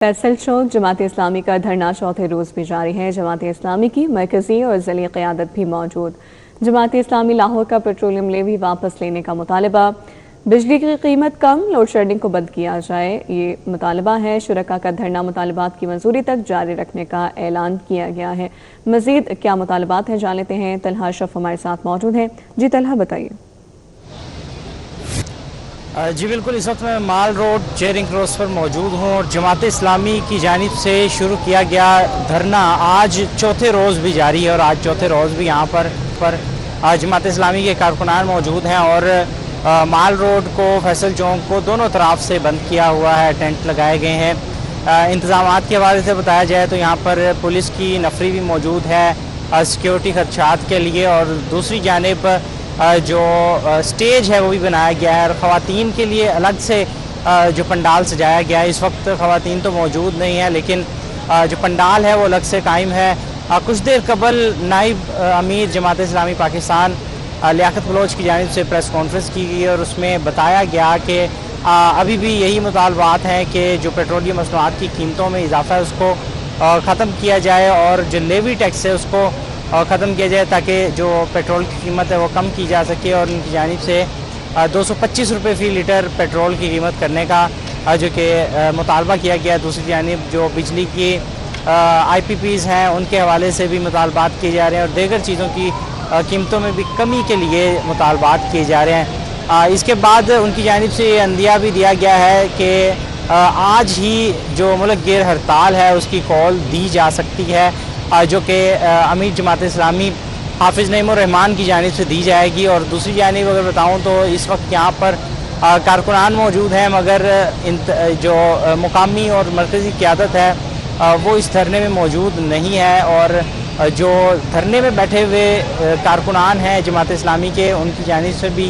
फैसल चौक जमात इस्लामी का धरना चौथे रोज़ भी जारी है। जमात इस्लामी की मरकज़ी और ज़िली क़यादत भी मौजूद। जमात इस्लामी लाहौर का पेट्रोलियम लेवी वापस लेने का मुतालबा, बिजली की कीमत कम, लोड शेडिंग को बंद किया जाए, ये मुतालबा है। शुरका का धरना मुतालबात की मंजूरी तक जारी रखने का ऐलान किया गया है। मज़ीद क्या मुतालबात हैं जान लेते हैं। तलहा अशरफ हमारे साथ मौजूद हैं। जी तलहा, बताइए। जी बिल्कुल, इस वक्त मैं माल रोड चेयरिंग क्रॉस पर मौजूद हूँ और जमात इस्लामी की जानिब से शुरू किया गया धरना आज चौथे रोज़ भी जारी है और आज चौथे रोज़ भी यहाँ पर जमात इस्लामी के कारकुनान मौजूद हैं और माल रोड को, फैसल चौक को दोनों तरफ से बंद किया हुआ है, टेंट लगाए गए हैं। इंतज़ामात के हवाले से बताया जाए तो यहाँ पर पुलिस की नफरी भी मौजूद है सिक्योरिटी खदशात के लिए, और दूसरी जानिब जो स्टेज है वो भी बनाया गया है और ख़वातीन के लिए अलग से जो पंडाल सजाया गया है। इस वक्त ख़वातीन तो मौजूद नहीं है, लेकिन जो पंडाल है वो अलग से कायम है। कुछ देर कबल नाइब अमीर जमात इस्लामी पाकिस्तान लियाकत बलोच की जानिब से प्रेस कॉन्फ्रेंस की गई और उसमें बताया गया कि अभी भी यही मुतालबात हैं कि जो पेट्रोलियम मसनूआत की कीमतों में इजाफा है उसको ख़त्म किया जाए और जो लेवी टैक्स है उसको ख़त्म किया जाए ताकि जो पेट्रोल की कीमत है वो कम की जा सके। और उनकी जानिब से 225 रुपये फ़ी लीटर पेट्रोल की कीमत करने का जो कि मुतालबा किया गया है। दूसरी जानिब जो बिजली की IPPs हैं उनके हवाले से भी मुतालबात किए जा रहे हैं और दीगर चीज़ों की कीमतों में भी कमी के लिए मुतालबात किए जा रहे हैं। इसके बाद उनकी जानिब से ये अंदिया भी दिया गया है कि आज ही जो मुल्क गिर हड़ताल है उसकी कॉल दी जा सकती है, जो कि अमीर जमात इस्लामी हाफिज़ नईमुर रहमान की जानिब से दी जाएगी। और दूसरी जानिब अगर बताऊँ तो इस वक्त यहाँ पर कारकुनान मौजूद हैं, मगर जो मुकामी और मरकज़ी क़यादत है वो इस धरने में मौजूद नहीं है। और जो धरने में बैठे हुए कारकुनान हैं जमात इस्लामी के, उनकी जानिब से भी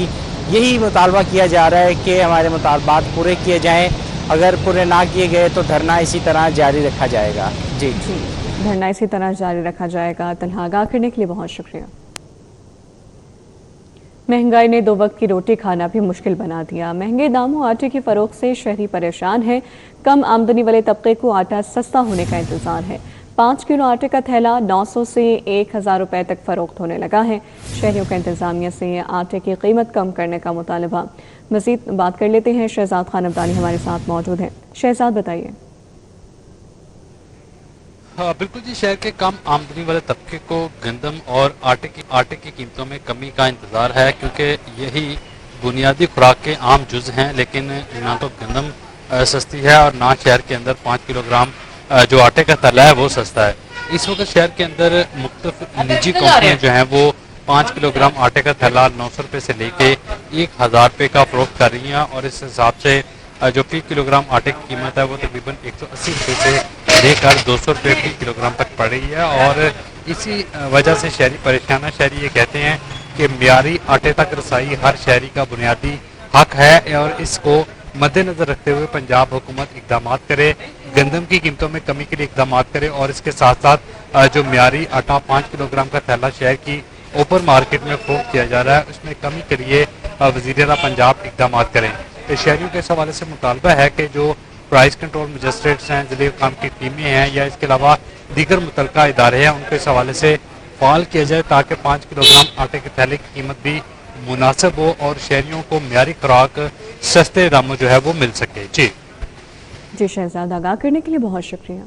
यही मुतालबा किया जा रहा है कि हमारे मुतालबात पूरे किए जाएँ। अगर पूरे ना किए गए तो धरना इसी तरह जारी रखा जाएगा। जी, धरना इसी तरह जारी रखा जाएगा। तनहा आगाह करने के लिए बहुत शुक्रिया। महंगाई ने दो वक्त की रोटी खाना भी मुश्किल बना दिया। महंगे दामों आटे की फरोख्त से शहरी परेशान है। कम आमदनी वाले तबके को आटा सस्ता होने का इंतजार है। 5 किलो आटे का थैला 900 से 1000 रुपए तक फरोख्त होने लगा है। शहरियों का इंतजामिया से आटे की कीमत कम करने का मुतालबा। मजीद बात कर लेते हैं, शहजाद खान अब्दाली हमारे साथ मौजूद हैं। शहजाद, बताइए। हाँ बिल्कुल जी, शहर के कम आमदनी वाले तबके को गंदम और आटे की कीमतों में कमी का इंतज़ार है, क्योंकि यही बुनियादी खुराक के आम जुज़ हैं। लेकिन ना तो गंदम सस्ती है और ना शहर के अंदर 5 किलोग्राम जो आटे का तला है वो सस्ता है। इस वक्त शहर के अंदर मुख्तलिफ निजी कंपनियाँ जो हैं वो 5 किलोग्राम आटे का थैला 900 रुपये से लेके 1000 रुपये का फरोख्त कर रही हैं और इस हिसाब से जो फी किलोग्राम आटे की कीमत है वो तकरीबन 180 रुपये से लेकर 200 रुपये फी किलोग्राम तक पड़ रही है। और इसी वजह से शहरी परेशान है। शहरी ये कहते हैं कि मियारी आटे तक रसाई हर शहरी का बुनियादी हक है और इसको मद्देनजर रखते हुए पंजाब हुकूमत इकदाम करे, गंदम की कीमतों में कमी के लिए इकदाम करे और इसके साथ साथ जो मियारी आटा 5 किलोग्राम का थैला शहर की ओपन मार्केट में फरोख्त किया जा रहा है उसमें कमी के लिए वज़ीर-ए-आला पंजाब इकदाम करें। शहरियों के इस हवाले से मुतालबा है कि जो प्राइस कंट्रोल मजिस्ट्रेट्स हैं, ज़िले काम की टीमें हैं या इसके अलावा दीगर मुतल्लिका इदारे हैं, उनको इस हवाले से फ़ाल किया जाए ताकि 5 किलोग्राम आटे के थैले की कीमत भी मुनासिब हो और शहरियों को मियारी खुराक सस्ते दामों जो है वो मिल सके। जी शहजाद, आगाह करने के लिए बहुत शुक्रिया।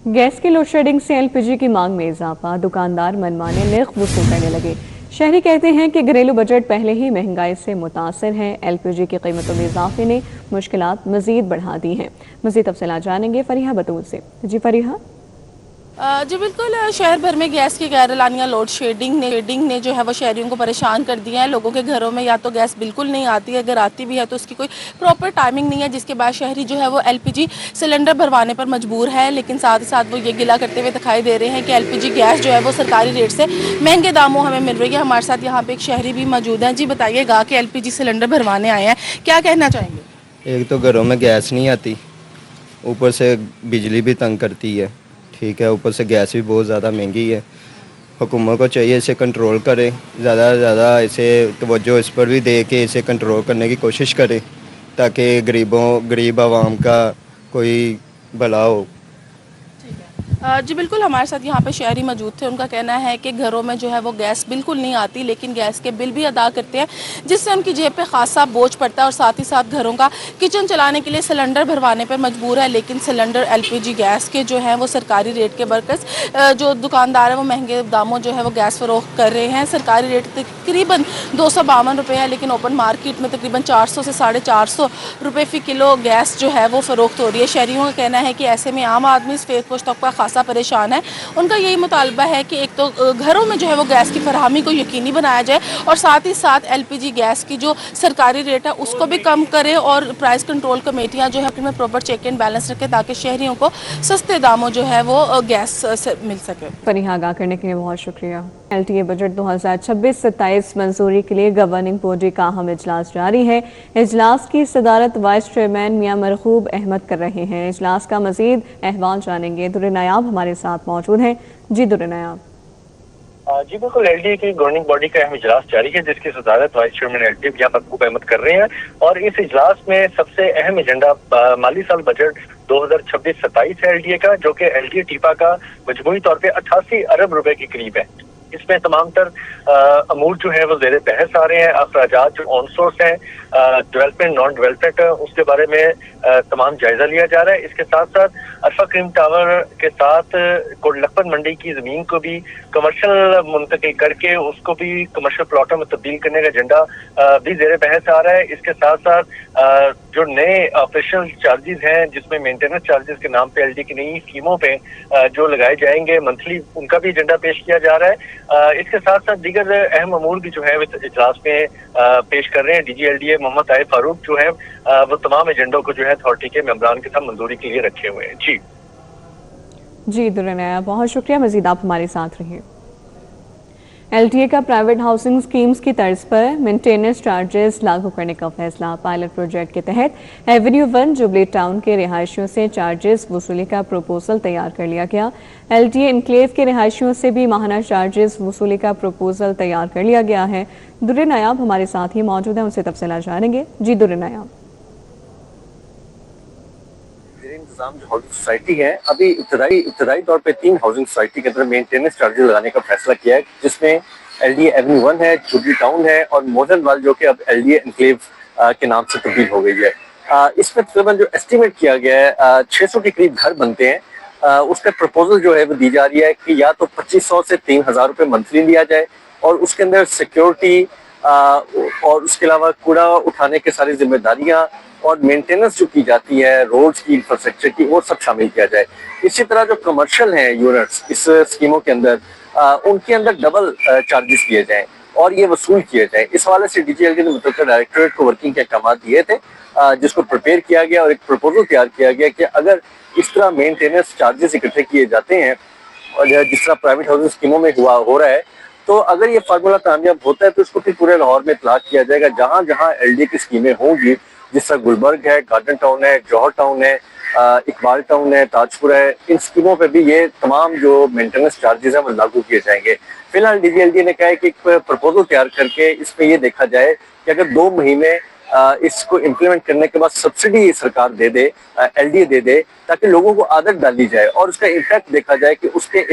गैस की लोड शेडिंग से LPG की मांग में इजाफा, दुकानदार मनमाने नर्ख वसूल करने लगे। शहरी कहते हैं कि घरेलू बजट पहले ही महंगाई से मुतासर है। LPG की कीमतों में इजाफे ने मुश्किलात मजीद बढ़ा दी हैं। मजीद तफसीलात जानेंगे फरीहा बतूल से। जी फरीहा। जी बिल्कुल, शहर भर में गैस की गैर एलानिया लोड शेडिंग ने जो है वो शहरियों को परेशान कर दिया है। लोगों के घरों में या तो गैस बिल्कुल नहीं आती है, अगर आती भी है तो उसकी कोई प्रॉपर टाइमिंग नहीं है, जिसके बाद शहरी जो है वो LPG सिलेंडर भरवाने पर मजबूर है। लेकिन साथ ही साथ वो ये गिला करते हुए दिखाई दे रहे हैं कि LPG गैस जो है वो सरकारी रेट से महंगे दामों हमें मिल रही है। हमारे साथ यहाँ पे एक शहरी भी मौजूद हैं। जी बताइएगा कि LPG सिलेंडर भरवाने आए हैं, क्या कहना चाहेंगे? एक तो घरों में गैस नहीं आती, ऊपर से बिजली भी तंग करती है, ठीक है, ऊपर से गैस भी बहुत ज़्यादा महंगी है। हुकूमत को चाहिए इसे कंट्रोल करे, ज़्यादा से ज़्यादा इसे तवज्जो इस पर भी दे के इसे कंट्रोल करने की कोशिश करे ताकि गरीब आवाम का कोई भला हो। जी बिल्कुल, हमारे साथ यहाँ पे शहरी मौजूद थे। उनका कहना है कि घरों में जो है वो गैस बिल्कुल नहीं आती, लेकिन गैस के बिल भी अदा करते हैं, जिससे उनकी जेब पे खासा बोझ पड़ता है और साथ ही साथ घरों का किचन चलाने के लिए सिलेंडर भरवाने पर मजबूर है। लेकिन सिलेंडर LPG गैस के जो हैं वो सरकारी रेट के बरकस जो दुकानदार हैं वो महंगे दामों जो है वो गैस फरोख्त कर रहे हैं। सरकारी रेट तकरीबन 252 रुपये है, लेकिन ओपन मार्केट में तकरीबन 400 से 450 रुपये फ़ी किलो गैस जो है वो फ़रोख्त हो रही है। शहरियों का कहना है कि ऐसे में आम आदमी इस फेसपोश तबका खासा परेशान है। उनका यही मुतालबा है कि एक तो घरों में जो है वो गैस की फराहमी को यकीनी बनाया जाए और साथ ही साथ LPG गैस की जो सरकारी रेट है उसको भी कम करे और प्राइस कंट्रोल कमेटियां जो है अपने में प्रॉपर चेक एंड बैलेंस रखें ताकि शहरियों को सस्ते दामों जो है वो गैस मिल सके। फरीहा आगाह करने के लिए बहुत शुक्रिया। LTA बजट 2026-27 मंजूरी के लिए गवर्निंग बॉडी का अहम इजलास जारी है। इजलास की सदारत वाइस चेयरमैन मियां मरगूब अहमद कर रहे हैं। इजलास का मजीद अहवाल जानेंगे। दुर्र नायाब हमारे साथ मौजूद हैं। जी दुर्र नायाब। जी बिल्कुल, LTA की गवर्निंग बॉडी का अहम इजलास जारी है, जिसकी सदारत वाइस चेयरमैन LTA मियां मरगूब अहमद कर रहे हैं। और इस इजलास में सबसे अहम एजेंडा माली साल बजट 2026-27 है LTA का, जो कि LTA टीपा का मजमूई तौर पे 88 अरब रुपए के करीब है। इसमें तमाम तर अमूर जो है वो ज़ेरे बहस आ रहे हैं। अखराजात जो ऑन सोर्स हैं, डेवलपमेंट नॉन डेवलपमेंट, उसके बारे में तमाम जायजा लिया जा रहा है। इसके साथ साथ अरफा क्रीम टावर के साथ कोटलखपत मंडी की जमीन को भी कमर्शियल मुंतकिल करके उसको भी कमर्शियल प्लॉटों में तब्दील करने का एजेंडा भी ज़ेरे बहस आ रहा है। इसके साथ साथ जो नए ऑपरेशनल चार्जेस हैं, जिसमें मेंटेनेंस चार्जेस के नाम पे LTA की नई स्कीमों पे जो लगाए जाएंगे मंथली, उनका भी एजेंडा पेश किया जा रहा है। इसके साथ साथ दीगर अहम अमूर भी जो है इजलास में पेश कर रहे हैं। DG LTA मोहम्मद आरिफ फारूक जो है वो तमाम एजेंडों को जो है अथॉरिटी के मेंबरान के साथ मंजूरी के लिए रखे हुए हैं। जी दुर्र नायाब, बहुत शुक्रिया। मजीद आप हमारे साथ रहिए। LTA का प्राइवेट हाउसिंग स्कीम्स की तर्ज पर मेंटेनेंस चार्जेस लागू करने का फैसला। पायलट प्रोजेक्ट के तहत एवेन्यू 1 जुबली टाउन के रिहायशियों से चार्जेस वसूली का प्रपोजल तैयार कर लिया गया। LTA इनक्लेव के रिहायशियों से भी माहाना चार्जेस वसूली का प्रपोजल तैयार कर लिया गया है। दुर्र नायाब हमारे साथ ही मौजूद हैं, उनसे तफसीलात जानेंगे। जी दुर्र नायाब। इंतजाम जो हाउसिंग सोसाइटी है, अभी इब्तदाई तौर पे 3 हाउसिंग सोसाइटी के अंदर मेंटेनेंस चार्जेस लगाने का फैसला किया है, जिसमें LTA एवेन्यू 1 है, जुबली टाउन है और मोजनवाल जो कि अब LTA इनक्लेव के नाम से तब्दील हो गई है। इसमें तकरीबन जो एस्टिमेट किया गया है 600 के करीब घर बनते हैं। उसका प्रपोजल जो है वो दी जा रही है कि या तो 2500 से 3000 रुपये मंथली लिया जाए और उसके अंदर सिक्योरिटी और उसके अलावा कूड़ा उठाने की सारी जिम्मेदारियां और मेंटेनेंस जो की जाती है रोड्स की, इंफ्रास्ट्रक्चर की, वो सब शामिल किया जाए। इसी तरह जो कमर्शियल हैं यूनिट्स इस स्कीमों के अंदर, उनके अंदर डबल चार्जेस किए जाएं और ये वसूल किए जाएं। इस हवाले से DG LTA ने मुतल्लिका डायरेक्टरेट को वर्किंग के अहकाम दिए थे, जिसको प्रिपेयर किया गया और एक प्रपोजल तैयार किया गया कि अगर इस तरह मेंटेनेंस चार्जेस इकट्ठे किए जाते हैं और जिस तरह प्राइवेट हाउसिंग स्कीमों में हो रहा है, तो अगर ये फार्मूला कामयाब होता है तो इसको फिर पूरे लाहौर में इतलाक किया जाएगा। जहाँ जहाँ LTA की स्कीमें होंगी, जिस तरह गुलबर्ग है, गार्डन टाउन है, जौहर टाउन है, इकबाल टाउन है, ताजपुरा है, इन स्कीमों पे भी ये तमाम जो मेंटेनेंस चार्जेस हैं वो लागू किए जाएंगे। फिलहाल DG LTA ने कहा है कि एक प्रपोजल तैयार करके इसमें ये देखा जाए कि अगर 2 महीने इसको इम्प्लीमेंट करने के बाद सब्सिडी सरकार दे दे, LTA दे दे, ताकि लोगों को आदत डाली जाए और उसका इम्पैक्ट देखा जाए कि उसके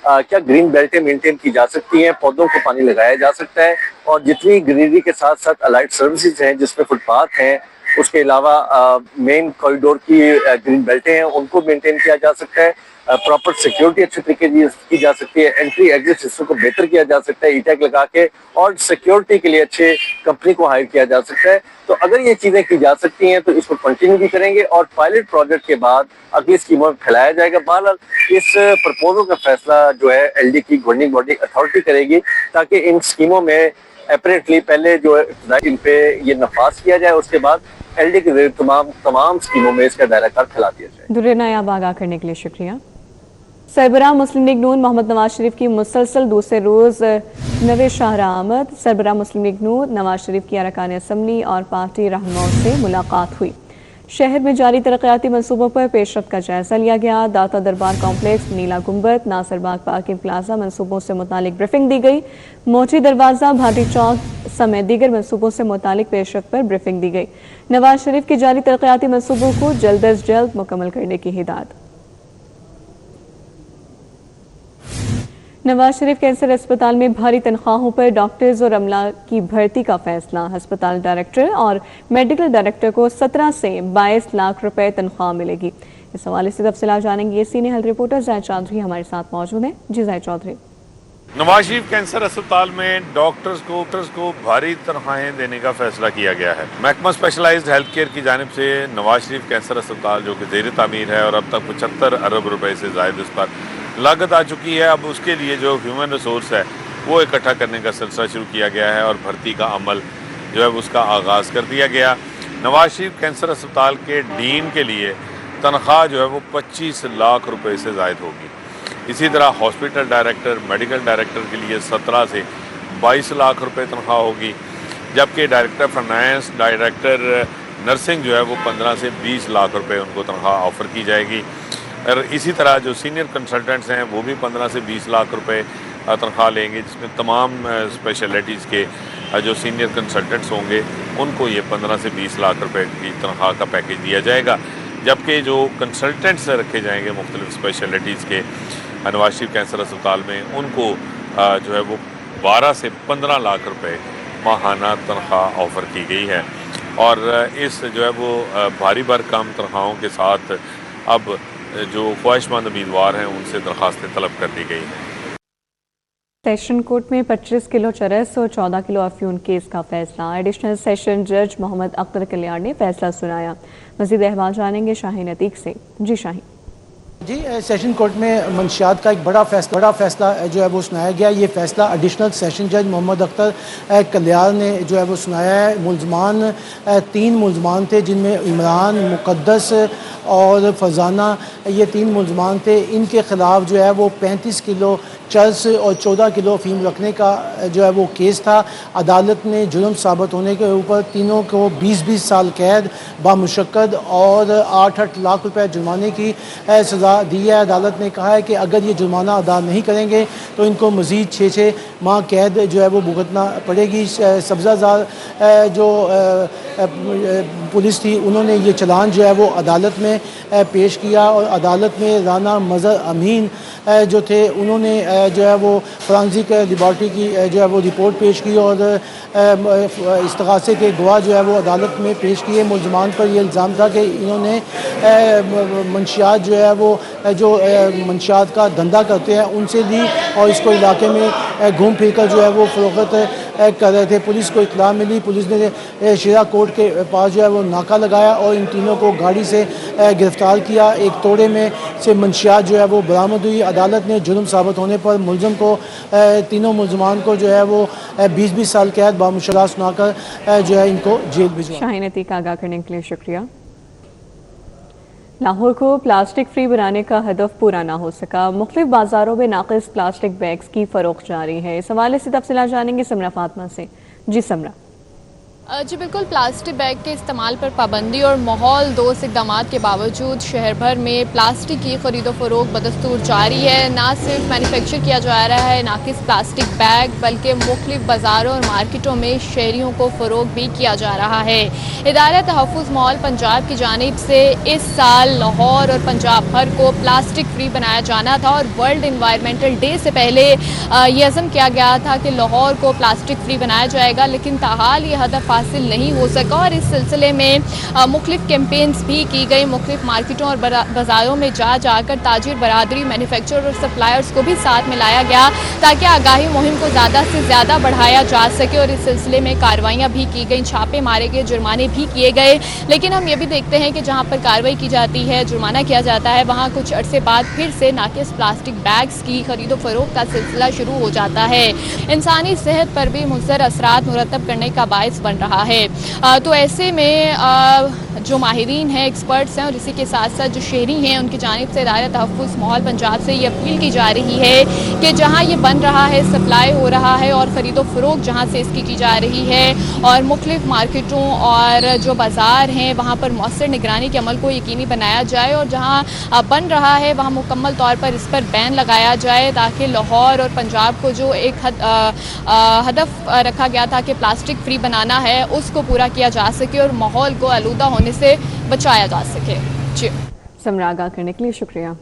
क्या ग्रीन बेल्टें मेंटेन की जा सकती हैं, पौधों को पानी लगाया जा सकता है और जितनी ग्रीनरी के साथ साथ अलाइड सर्विसेज हैं, जिसमें फुटपाथ हैं, उसके अलावा मेन कॉरिडोर की ग्रीन बेल्टें हैं, उनको मेंटेन किया जा सकता है। प्रॉपर सिक्योरिटी अच्छे तरीके की जा सकती है, एंट्री एग्जिट सिस्टम को बेहतर किया जा सकता है ई-टैग लगा के और सिक्योरिटी के लिए अच्छे कंपनी को हायर किया जा सकता है। तो अगर ये चीजें की जा सकती हैं तो इसको कंटिन्यू भी करेंगे और पायलट प्रोजेक्ट के बाद अगली स्कीमों में फैलाया जाएगा। बहरहाल इस प्रपोजल का फैसला जो है LTA की गवर्निंग बॉडी अथॉरिटी करेगी, ताकि इन स्कीमों में अपरेंटली पहले जो है इन पे ये नफाज किया जाए, उसके बाद LTA के तमाम स्कीमों में इसका दायरा कार फैला दिया जाए। दुर्र नायाब आगाह करने के लिए शुक्रिया। सरबराह मुस्लिम लीग नून मोहम्मद नवाज शरीफ की मुसलसल दूसरे रोज नवे शाहरा आमद। सरबराह मुस्लिम लीग नून नवाज शरीफ की अरकान असम्बली और पार्टी रहनुमाओं से मुलाकात हुई। शहर में जारी तरक्याती मंसूबों पर पेशरफ्त का जायजा लिया गया। दाता दरबार कॉम्प्लेक्स, नीला गुंबद, नासिर बाग पार्किंग प्लाजा मंसूबों से मुतालिक ब्रीफिंग दी गई। मोची दरवाजा, भाटी चौक समेत दीगर मंसूबों से मुतालिक पेशरफ्त पर ब्रीफिंग दी गई। नवाज शरीफ की जारी तरक्याती मंसूबों को जल्द अज जल्द मुकम्मल करने की हिदायत। नवाज शरीफ कैंसर अस्पताल में भारी तनख्वाहों पर डॉक्टर्स और अमला की भर्ती का फैसला। अस्पताल डायरेक्टर और मेडिकल डायरेक्टर को 17 से 22 लाख रुपए तनख्वाह मिलेगी। इस हवाले से तफसीलात जानेंगे senior health reporter Zahid Chaudhry हमारे साथ मौजूद हैं। जी जाहिद चौधरी। नवाज शरीफ कैंसर अस्पताल में डॉक्टर्स को भारी तनख्वाहें देने का फैसला किया गया है। महकमा स्पेशलाइज्ड हेल्थ केयर की जानिब से नवाज शरीफ कैंसर अस्पताल जो कि ज़ेर तामीर है और अब तक 75 अरब रुपए से ज़ायद उस पर लागत आ चुकी है, अब उसके लिए जो ह्यूमन रिसोर्स है वो इकट्ठा करने का सिलसिला शुरू किया गया है और भर्ती का अमल जो है उसका आगाज़ कर दिया गया। नवाज शरीफ कैंसर अस्पताल के डीन के लिए तनख्वाह जो है वो 25 लाख रुपए से ज़ायद होगी। इसी तरह हॉस्पिटल डायरेक्टर, मेडिकल डायरेक्टर के लिए 17 से 22 लाख रुपए तनख्वाह होगी, जबकि डायरेक्टर फाइनेंस, डायरेक्टर नर्सिंग जो है वो 15 से 20 लाख रुपए उनको तनख्वाह ऑफ़र की जाएगी। और इसी तरह जो सीनियर कंसल्टेंट्स हैं वो भी 15 से 20 लाख रुपए तनख्वाह लेंगे, जिसमें तमाम स्पेशलिटीज़ के जो सीनियर कंसल्टेंट्स होंगे उनको ये 15 से 20 लाख रुपए की तनख्वाह का पैकेज दिया जाएगा। जबकि जो कंसल्टेंट्स रखे जाएंगे मुख्तलिफ स्पेशलिटीज़ के नवाज शरीफ कैंसर अस्पताल में, उनको जो है वो 12 से 15 लाख रुपए माहाना तनख्वाह ऑफ़र की गई है। और इस जो है वो भारी भरकम तनख्वाहों के साथ अब जो ख्वाहिशमंद उम्मीदवार हैं उनसे दरख्वास्तें तलब कर दी गई हैं। सेशन कोर्ट में 25 किलो चरस और 14 किलो अफ्यून केस का फैसला। एडिशनल सेशन जज मोहम्मद अख्तर कल्याण ने फैसला सुनाया। मज़ीद अहवाल जानेंगे शाहीन अतीक से। जी शाहीन। जी, सेशन कोर्ट में मंशियात का एक बड़ा फैसला जो है वो सुनाया गया। ये फैसला एडिशनल सेशन जज मोहम्मद अख्तर कल्याण ने जो है वो सुनाया है। मुल्ज़मान 3 मुल्ज़मान थे, जिनमें इमरान, मुक़द्दस और फरजाना, ये 3 मुल्ज़मान थे। इनके ख़िलाफ़ जो है वो 35 किलो चरस और 14 किलो अफीम रखने का जो है वो केस था। अदालत ने जुर्म साबित होने के ऊपर तीनों को 20-20 साल कैद बामुशक्कत और 8-8 लाख रुपए जुर्माने की सज़ा दी है। अदालत ने कहा है कि अगर ये जुर्माना अदा नहीं करेंगे तो इनको मज़ीद 6-6 माह कैद जो है वो भुगतना पड़ेगी। सब्ज़ाज़ार जो पुलिस थी उन्होंने ये चलान जो है वो अदालत में पेश किया और अदालत में राना मज़हर अमीन जो थे उन्होंने जो है वो फॉरेंसिक लेबॉरेटरी की जो है वो रिपोर्ट पेश की और इस्तग़ासे के गवाह जो है वो अदालत में पेश किए। मुल्ज़मान पर यह इल्ज़ाम था कि इन्होंने मंशियात जो है वो जो मंशियात का धंधा करते हैं उनसे ली और इसको इलाके में घूम फिर कर जो है वो फ़रोख्त कर रहे थे। पुलिस को इत्तला मिली, पुलिस ने शीरा कोर्ट के पास जो है वो नाका लगाया और इन तीनों को गाड़ी से गिरफ़्तार किया। एक तोड़े में से मंशियात जो है वो बरामद हुई। अदालत ने जुर्म साबित होने पर मुलज़म को तीनों मुलज़मान को जो है वो 20-20 साल कैद बामुशर्रा सुनाकर जो है इनको जेल भिजवा। शाहीन अतीक आगाह करने के लिए शुक्रिया। लाहौर को प्लास्टिक फ्री बनाने का हदफ पूरा ना हो सका। मुख्तलिफ बाजारों में नाक़िस प्लास्टिक बैग्स की फ़रोख्त जारी है। इस हवाले से तफसीलात जानेंगे समरा फातिमा से। जी समरा। जी बिल्कुल, प्लास्टिक बैग के इस्तेमाल पर पाबंदी और माहौल दोस्त इक़दाम के बावजूद शहर भर में प्लास्टिक की खरीदो फरोख्त बदस्तूर जारी है। ना सिर्फ मैन्युफैक्चर किया जा रहा है नाक़िस प्लास्टिक बैग, बल्कि मुख्तलिफ बाज़ारों और मार्केटों में शहरियों को फ़रोग़ भी किया जा रहा है। इदारा तहफ़्फ़ुज़ माहौल पंजाब की जानिब से इस साल लाहौर और पंजाब भर को प्लास्टिक फ्री बनाया जाना था और वर्ल्ड इन्वायरमेंटल डे से पहले ये अज़म किया गया था कि लाहौर को प्लास्टिक फ्री बनाया जाएगा, लेकिन ताहाल ये हदफ हासिल नहीं हो सका और इस सिलसिले में मुख्तलिफ कैंपेन्स भी की गई। मुख्तलिफ मार्केटों और बाज़ारों में जाकर ताजिर बरादरी, मैन्युफैक्चरर और सप्लायर्स को भी साथ में लाया गया ताकि आगाही मुहिम को ज़्यादा से ज़्यादा बढ़ाया जा सके और इस सिलसिले में कार्रवाइयाँ भी की गई, छापे मारे गए, जुर्माने भी किए गए। लेकिन हम ये भी देखते हैं कि जहाँ पर कार्रवाई की जाती है, जुर्माना किया जाता है, वहाँ कुछ अरसे बाद फिर से नाक़िस प्लास्टिक बैग्स की खरीदो फरोख्त का सिलसिला शुरू हो जाता है। इंसानी सेहत पर भी मुज़र असरात मुरतब करने का बायस बन रहा रहा है। तो ऐसे में जो माहिरीन हैं, एक्सपर्ट्स हैं और इसी के साथ साथ जो शहरी हैं, उनकी जानिब से इदारे तहफ़्फ़ुज़ माहौल पंजाब से ये अपील की जा रही है कि जहाँ ये बन रहा है, सप्लाई हो रहा है और ख़रीदो फ़रोख्त जहाँ से इसकी की जा रही है और मुख्तलिफ़ मार्केटों और जो बाज़ार हैं वहाँ पर मौसर निगरानी के अमल को यकीनी बनाया जाए और जहाँ बन रहा है वहाँ मुकम्मल तौर पर इस पर बैन लगाया जाए, ताकि लाहौर और पंजाब को जो एक हदफ रखा गया था कि प्लास्टिक फ्री बनाना है, उसको पूरा किया जा सके और माहौल को आलूदा होने से बचाया जा सके। जी, समरा आगाह करने के लिए शुक्रिया।